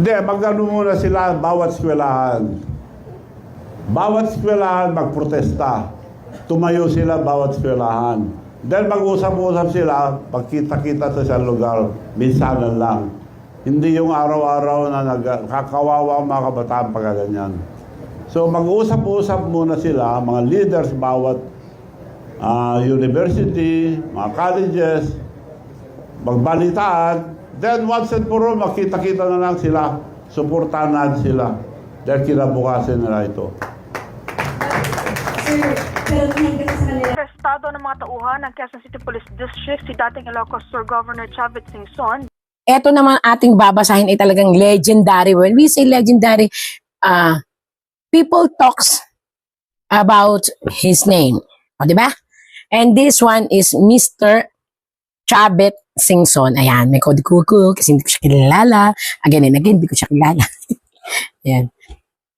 Hindi, magano muna sila bawat eskwelahan. Bawat eskwelahan magprotesta. Tumayo sila bawat eskwelahan. Then mag-usap-usap sila, pagkita-kita sa isang lugar, minsanan lang. Hindi yung araw-araw na kakawawa ang mga kabataan pagkaganyan. So mag-usap-usap muna sila, mga leaders bawat university, mga colleges, magbalitaan. Then once and for all, makita-kita na lang sila, suportahan sila. Dahil kinabukasin nila ito. Pero tingnan kasi sa kanila. Arestado ng mga tauhan ng Quezon City Police District si dating Ilocos Sur Governor Chavit Singson. Ito naman ating babasahin ay talagang legendary. When we say legendary, people talks about his name. O, diba? And this one is Mr. Chavit Singson. Ayan, may code kuku kasi hindi ko siya kilala. Again and again, hindi ko siya kilala. Ayan.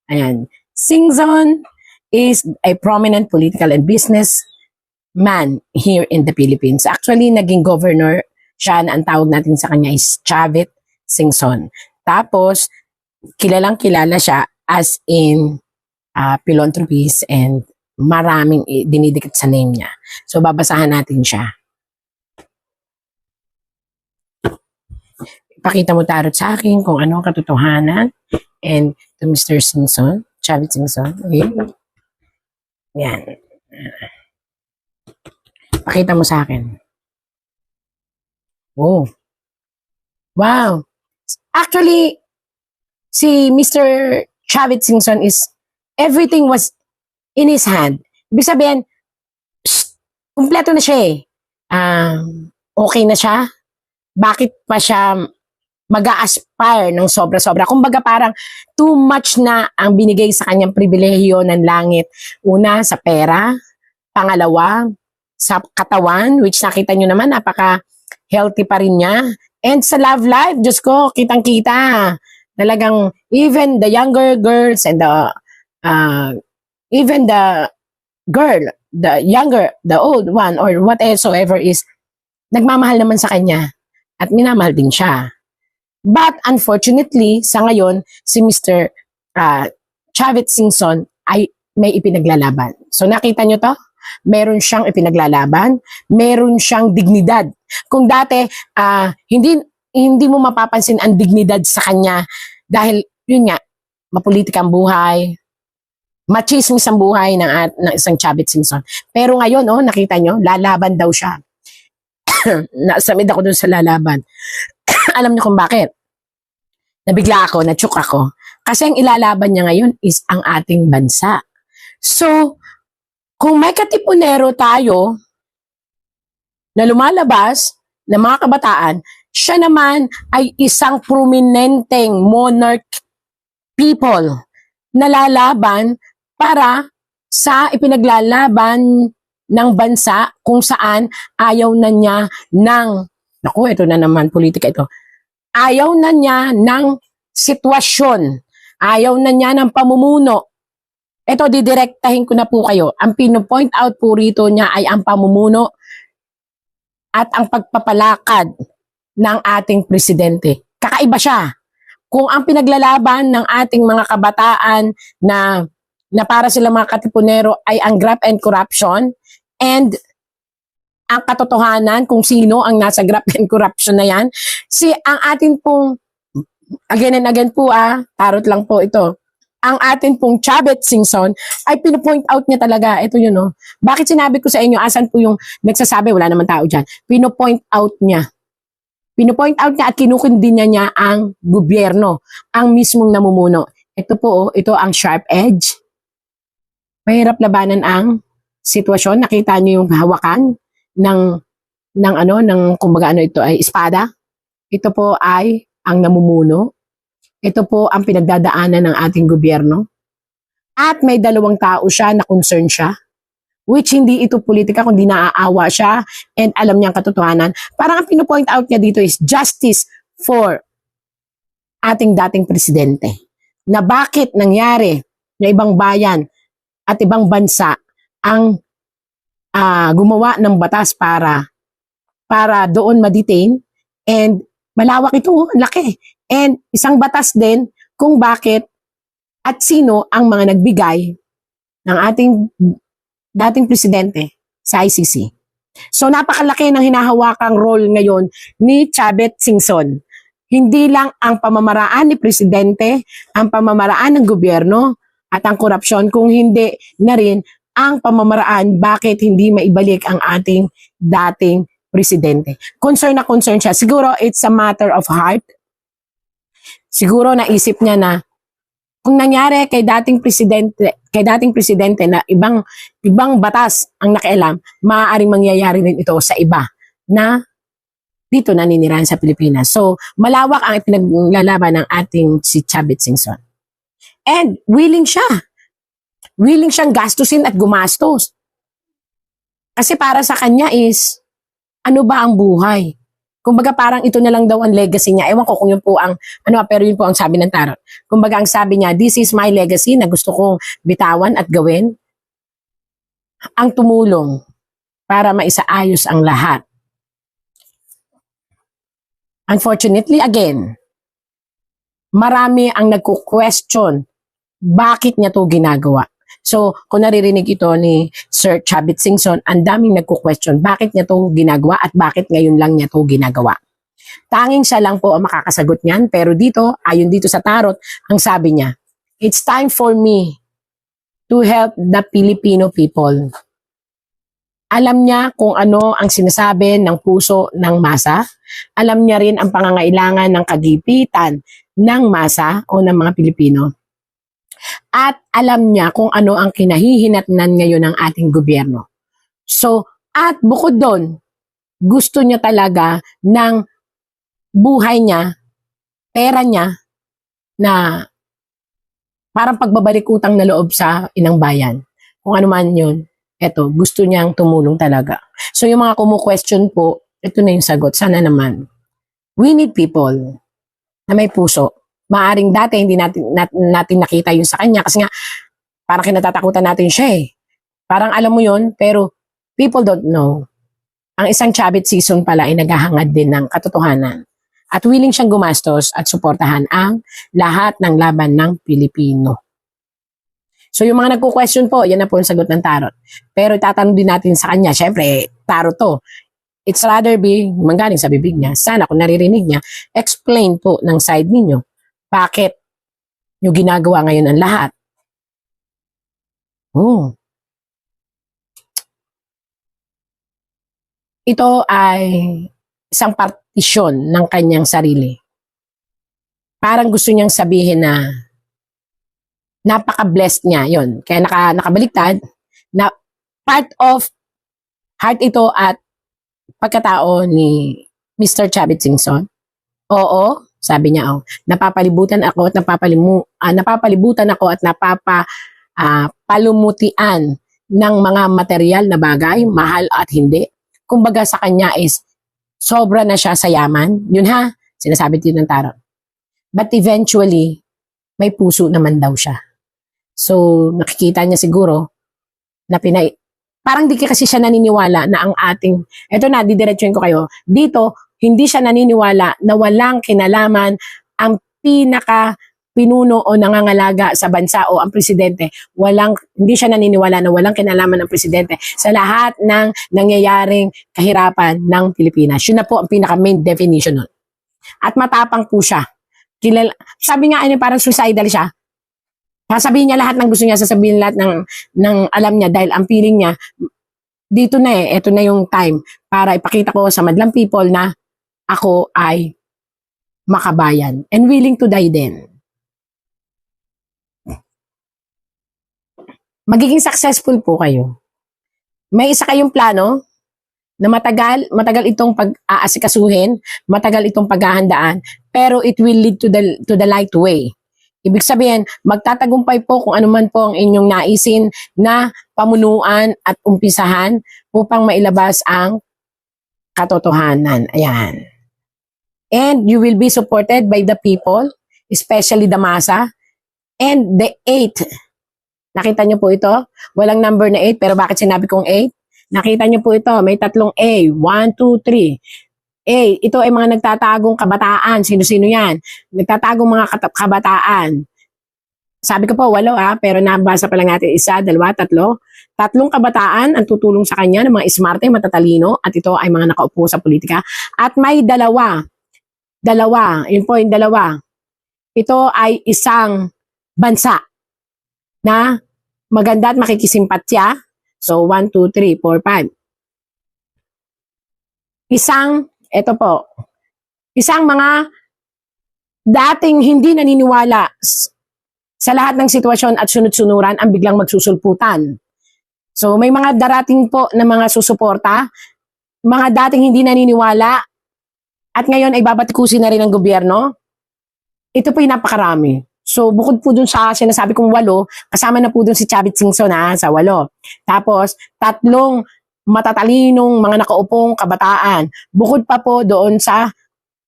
Ayan. Singson is a prominent political and business man here in the Philippines. Actually, naging governor siya na ang tawag natin sa kanya is Chavit Singson. Tapos, kilalang kilala siya as in philanthropist and maraming dinidikit sa name niya. So, babasahan natin siya. Pakita mo tarot sa akin kung ano ang katotohanan. And to Mr. Singson, Chavit Singson. Okay. Yan. Pakita mo sa akin. Oh. Wow. Actually, si Mr. Chavit Singson is, everything was in his hand. Ibig sabihin, kumpleto na siya eh. Okay na siya. Bakit pa siya mag-a-aspire ng sobra-sobra? Kumbaga parang too much na ang binigay sa kanyang pribilehiyo ng langit. Una, sa pera. Pangalawa, sa katawan, which nakita nyo naman, napaka-healthy pa rin niya. And sa love life, Diyos ko, kitang-kita. Talagang, even the younger girls and even the girl, the younger, the old one, or whatsoever is, nagmamahal naman sa kanya. At minamahal din siya. But unfortunately, sa ngayon, si Mr. Chavit Singson ay may ipinaglalaban. So nakita nyo to? Meron siyang ipinaglalaban, meron siyang dignidad. Kung dati, hindi mo mapapansin ang dignidad sa kanya dahil, yun nga, mapolitika ang buhay, machismis ang buhay ng isang Chavit Singson. Pero ngayon, nakita nyo, lalaban daw siya. Nasamid ako dun sa lalaban. Alam niyo kung bakit? Nabigla ako, natsuk ako. Kasi ang ilalaban niya ngayon is ang ating bansa. So, kung may katipunero tayo na lumalabas na mga kabataan, siya naman ay isang prominenteng monarch people na lalaban para sa ipinaglalaban ng bansa kung saan ayaw na niya ng, naku, ito na naman, politika ito, ayaw na niya ng sitwasyon, ayaw na niya ng pamumuno. Ito, didirektahin ko na po kayo. Ang pino-point out po rito niya ay ang pamumuno at ang pagpapalakad ng ating presidente. Kakaiba siya. Kung ang pinaglalaban ng ating mga kabataan na para sila mga katipunero ay ang graft and corruption, and ang katotohanan kung sino ang nasa graft and corruption na yan, ang atin pong, again and again po tarot lang po ito, ang atin pong Chavit Singson ay pino-point out niya talaga, ito yun Bakit sinabi ko sa inyo, asan po yung nagsasabi, wala naman tao dyan, pino-point out niya. Pino-point out niya at kinukundi niya ang gobyerno, ang mismong namumuno. Ito po, ito ang sharp edge. Mahirap labanan ang sitwasyon. Nakita niyo yung hawakan ng kumbaga ito ay espada. Ito po ay ang namumuno. Ito po ang pinagdadaanan ng ating gobyerno. At may dalawang tao siya na concern siya, which hindi ito politika kundi naaawa siya and alam niya ang katotohanan. Parang ang pino-point out niya dito is justice for ating dating presidente. Na bakit nangyari na ibang bayan at ibang bansa ang gumawa ng batas para doon ma-detain, and malawak ito, laki. And isang batas din kung bakit at sino ang mga nagbigay ng ating dating presidente sa ICC. So napakalaki ng hinahawakang role ngayon ni Chavit Singson. Hindi lang ang pamamaraan ni presidente, ang pamamaraan ng gobyerno at ang korupsyon, kung hindi na rin ang pamamaraan bakit hindi maibalik ang ating dating presidente. Concern na concern siya. Siguro it's a matter of heart. Siguro naisip niya na kung nangyari kay dating presidente na ibang batas ang nakialam, maaaring mangyayari rin ito sa iba na dito naninirahan sa Pilipinas. So, malawak ang ipinaglalaban ng ating si Chavit Singson. And willing siya. Willing siyang gastusin at gumastos. Kasi para sa kanya is, ano ba ang buhay? Kumbaga parang ito na lang daw ang legacy niya. Ewan ko kung yun po ang, pero yun po ang sabi ng tarot. Kumbaga ang sabi niya, this is my legacy na gusto kong bitawan at gawin. Ang tumulong para maisaayos ang lahat. Unfortunately, again, marami ang nagko-question bakit niya to ginagawa. So, kung naririnig ito ni Sir Chavit Singson, ang daming nagko-question bakit niya to ginagawa at bakit ngayon lang niya to ginagawa. Tanging siya lang po ang makakasagot niyan, pero dito, ayon dito sa tarot, ang sabi niya, it's time for me to help the Filipino people. Alam niya kung ano ang sinasabi ng puso ng masa. Alam niya rin ang pangangailangan ng kagipitan ng masa o ng mga Pilipino. At alam niya kung ano ang kinahihinatnan ngayon ng ating gobyerno. So, at bukod doon, gusto niya talaga ng buhay niya, pera niya, na parang pagbabalik utang na loob sa inang bayan. Kung ano man yun. Eto, gusto niyang tumulong talaga. So yung mga kumu-question po, ito na yung sagot. Sana naman. We need people na may puso. Maaring dati hindi natin nakita yun sa kanya kasi nga parang kinatatakutan natin siya eh. Parang alam mo yun, pero people don't know. Ang isang Chavit Singson pala ay naghahangad din ng katotohanan. At willing siyang gumastos at suportahan ang lahat ng laban ng Pilipino. So yung mga nagko-question po, yan na po yung sagot ng tarot. Pero itatanong din natin sa kanya, syempre, tarot to. It's rather be, manggaling sa bibig niya. Sana kung naririnig niya, explain po ng side ninyo. Bakit nyo ginagawa ngayon ang lahat? Ito ay isang partisyon ng kanyang sarili. Parang gusto niyang sabihin na napaka-blessed niya, yon. Kaya nakabaliktad na part of heart ito at pagkatao ni Mr. Chavit Singson. Oo, sabi niya, napapalibutan ako at napapalumutian ng mga material na bagay, mahal at hindi. Kumbaga sa kanya is sobra na siya sa yaman. Yun ha, sinasabi dito ng tarot. But eventually, may puso naman daw siya. So, nakikita niya siguro na parang di kasi siya naniniwala na ang ating, eto na, didiretsuin ko kayo, dito, hindi siya naniniwala na walang kinalaman ang pinaka-pinuno o nangangalaga sa bansa o ang presidente. Hindi siya naniniwala na walang kinalaman ng presidente sa lahat ng nangyayaring kahirapan ng Pilipinas. Yun na po ang pinaka-main definition nun. At matapang po siya. Sabi nga, parang suicidal siya. Sasabihin niya lahat ng gusto niya, sasabihin lahat ng alam niya dahil ang feeling niya, dito na eto na yung time para ipakita ko sa madlang people na ako ay makabayan and willing to die din. Magiging successful po kayo. May isa kayong plano na matagal itong pag-aasikasuhin, matagal itong paghahandaan, pero it will lead to the light way. Ibig sabihin, magtatagumpay po kung ano man po ang inyong naisin na pamunuan at umpisahan upang mailabas ang katotohanan. Ayan. And you will be supported by the people, especially the masa. And the 8. Nakita niyo po ito? Walang number na 8, pero bakit sinabi kong 8? Nakita niyo po ito, may tatlong A. 1, 2, 3. Ito ay mga nagtatagong kabataan. Sino-sino yan? Nagtatagong mga kabataan. Sabi ko po, 8 pero nabasa pa lang natin 1, 2, 3. 3 kabataan ang tutulong sa kanya ng mga smarte, matatalino, at ito ay mga nakaupo sa politika. At may dalawa, yun po yung dalawa. Ito ay isang bansa na maganda at makikisimpatya. So, 1, 2, 3, 4, 5. Isang mga dating hindi naniniwala sa lahat ng sitwasyon at sunod-sunuran ang biglang magsusulputan. So may mga darating po na mga susuporta, mga dating hindi naniniwala at ngayon ay babatikusin na rin ng gobyerno. Ito po yung napakarami. So bukod po dun sa sinasabi kong 8, kasama na po dun si Chavit Singson sa 8. Tapos 3 matatalinong mga nakaupong kabataan. Bukod pa po doon sa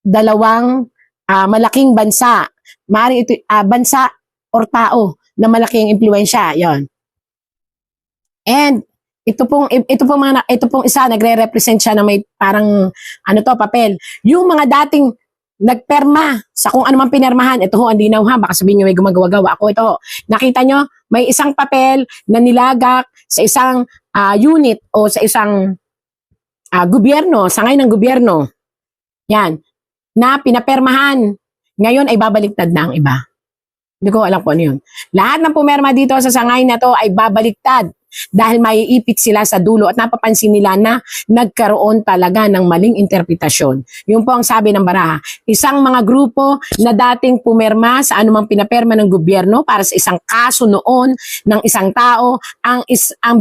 2 malaking bansa. Maaaring ito bansa or tao na malaking impluwensya. Yon. And ito pong isa nagre-represent siya na may parang papel. Yung mga dating nagperma sa kung ano man pinirmahan. Ito ho, ang linaw baka sabihin niyo may gumagawa-gawa ako. Ito, nakita nyo, may isang papel na nilagak sa isang unit o sa isang gobyerno, sangay ng gobyerno. Yan. Na pinapermahan. Ngayon ay babaliktad na ang iba. Hindi ko alam kung ano yun. Lahat ng pumerma dito sa sangay na to ay babaliktad dahil maiipit sila sa dulo at napapansin nila na nagkaroon talaga ng maling interpretasyon. Yun po ang sabi ng baraha. Isang mga grupo na dating pumerma sa anumang pinaperma ng gobyerno para sa isang kaso noon ng isang tao ang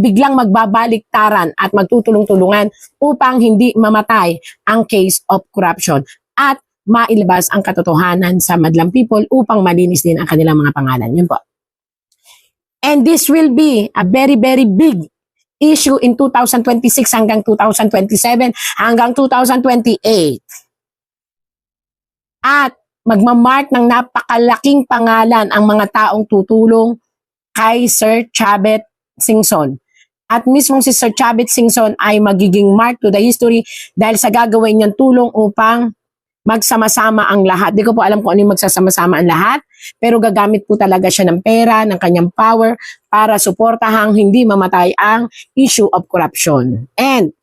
biglang magbabaliktaran at magtutulong-tulungan upang hindi mamatay ang case of corruption at mailabas ang katotohanan sa madlang people upang malinis din ang kanilang mga pangalan. Yun po. And this will be a very, very big issue in 2026 hanggang 2027 hanggang 2028. At magmamark ng napakalaking pangalan ang mga taong tutulong kay Sir Chavit Singson. At mismong si Sir Chavit Singson ay magiging mark to the history dahil sa gagawin niyang tulong upang magsama-sama ang lahat. Di ko po alam kung ano yung magsasama-sama ang lahat, pero gagamit po talaga siya ng pera, ng kanyang power para suportahang hindi mamatay ang issue of corruption. And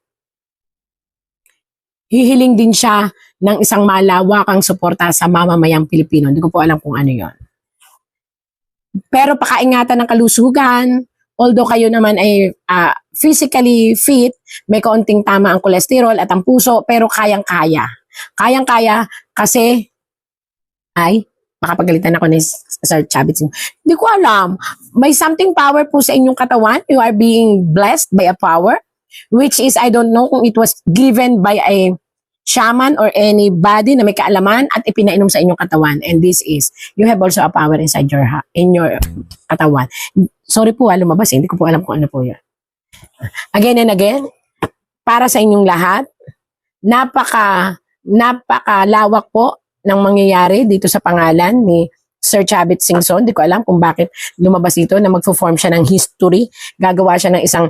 hihiling din siya ng isang malawakang suporta sa mamamayang Pilipino. Hindi ko po alam kung ano yon. Pero pakaingatan ng kalusugan, although kayo naman ay physically fit, may kaunting tama ang kolesterol at ang puso, pero kayang-kaya. Kayang-kaya kasi makapagalitan ako ni Sir Chavit Singson. Hindi ko alam. May something power po sa inyong katawan. You are being blessed by a power which is, I don't know kung it was given by a shaman or anybody na may kaalaman at ipinainom sa inyong katawan. And this is, you have also a power inside in your katawan. Sorry po, lumabas. Hindi ko po alam kung ano po yan. Again and again, para sa inyong lahat, napakalawak po ng mangyayari dito sa pangalan ni Sir Chavit Singson. Di ko alam kung bakit lumabas ito na magfo-form siya ng history. Gagawa siya ng isang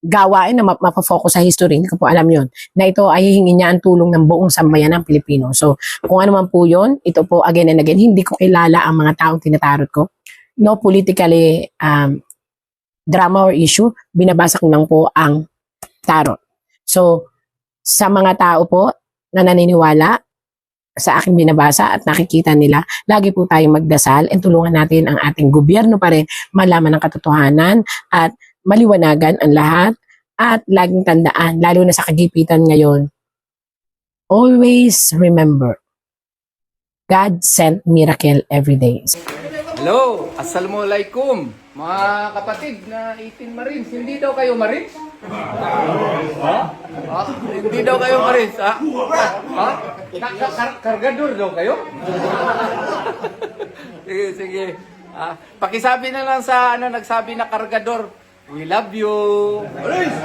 gawain na mapafocus sa history. Hindi ko po alam yon. Na ito ay hihingi niya ang tulong ng buong sambayan ng Pilipino. So, kung ano man po yun, ito po again and again, hindi ko kilala ang mga taong tinatarot ko. No politically drama or issue. Binabasa ko lang po ang tarot. So, sa mga tao po na naniniwala sa aking binabasa at nakikita nila, lagi po tayong magdasal and tulungan natin ang ating gobyerno pa rin malaman ang katotohanan at maliwanagan ang lahat at laging tandaan, lalo na sa kagipitan ngayon, always remember, God sent miracle every day. Hello, assalamualaikum mga kapatid na 18 Marines. Hindi daw kayo Marines? Hindi daw kayo Marines, Kargador daw kayo? Sige. Pakisabi na lang sa nagsabi na kargador. We love you. Marines!